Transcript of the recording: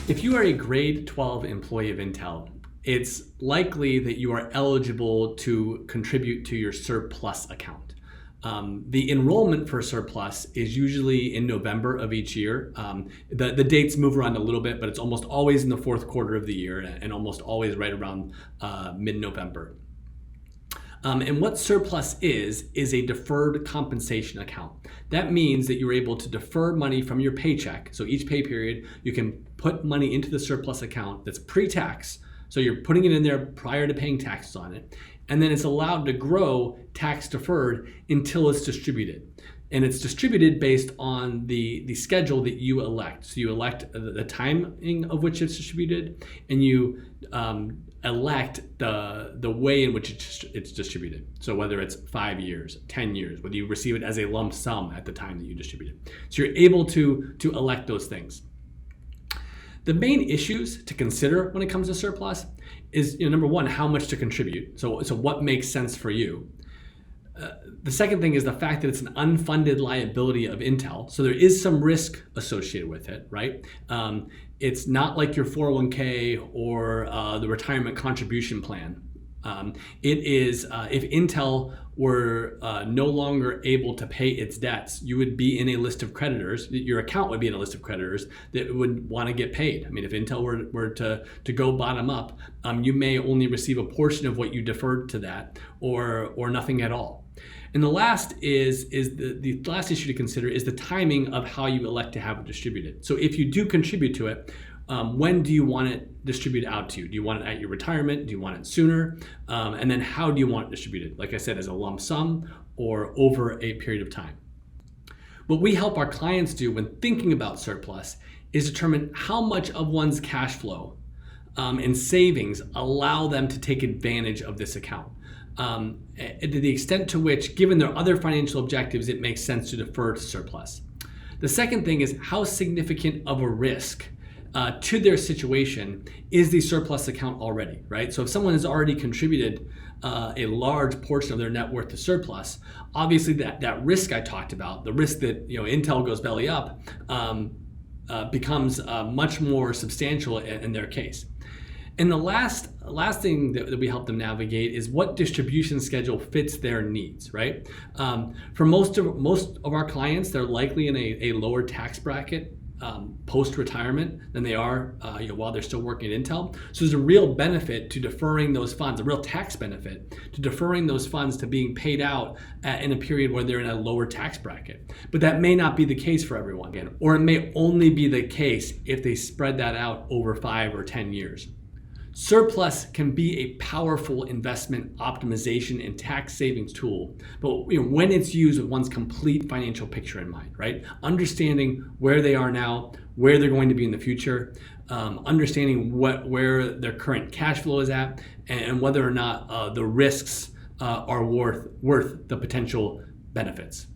If you are a grade 12 employee of Intel, it's likely that you are eligible to contribute to your SERPLUS account. The enrollment for SERPLUS is usually in November of each year. The dates move around a little bit, but it's almost always in the fourth quarter of the year and almost always right around mid-November. And what SERPLUS is a deferred compensation account. That means that you're able to defer money from your paycheck. So each pay period, you can put money into the SERPLUS account that's pre-tax. So you're putting it in there prior to paying taxes on it. And then it's allowed to grow tax deferred until it's distributed. And it's distributed based on the schedule that you elect. So you elect the timing of which it's distributed, and you elect the way in which it's distributed. So whether it's 5 years, 10 years, whether you receive it as a lump sum at the time that you distribute it. So you're able to elect those things. The main issues to consider when it comes to SERPLUS is, number one, how much to contribute. So what makes sense for you. The second thing is the fact that it's an unfunded liability of Intel. So there is some risk associated with it, right? It's not like your 401k or the retirement contribution plan. It is, if Intel were no longer able to pay its debts, you would be in a list of creditors. Your account would be in a list of creditors that would want to get paid. I mean, if Intel were to go bottom up, you may only receive a portion of what you deferred to that, or nothing at all. And the last is the last issue to consider is the timing of how you elect to have it distributed. So if you do contribute to it, when do you want it distributed out to you? Do you want it at your retirement? Do you want it sooner? And then how do you want it distributed? Like I said, as a lump sum or over a period of time. What we help our clients do when thinking about SERPLUS is determine how much of one's cash flow and savings allow them to take advantage of this account. To the extent to which, given their other financial objectives, it makes sense to defer to SERPLUS. The second thing is how significant of a risk to their situation is the SERPLUS account already, right? So if someone has already contributed a large portion of their net worth to SERPLUS, obviously that risk I talked about, the risk that Intel goes belly up, becomes much more substantial in their case. And the last thing that we help them navigate is what distribution schedule fits their needs, right? For most of our clients, they're likely in a lower tax bracket post-retirement than they are while they're still working at Intel. So there's a real benefit to deferring those funds, a real tax benefit to deferring those funds to being paid out in a period where they're in a lower tax bracket. But that may not be the case for everyone, again, or it may only be the case if they spread that out over 5 or 10 years. SERPLUS can be a powerful investment optimization and tax savings tool, but when it's used with one's complete financial picture in mind, right? Understanding where they are now, where they're going to be in the future, understanding where their current cash flow is at, and whether or not the risks are worth the potential benefits.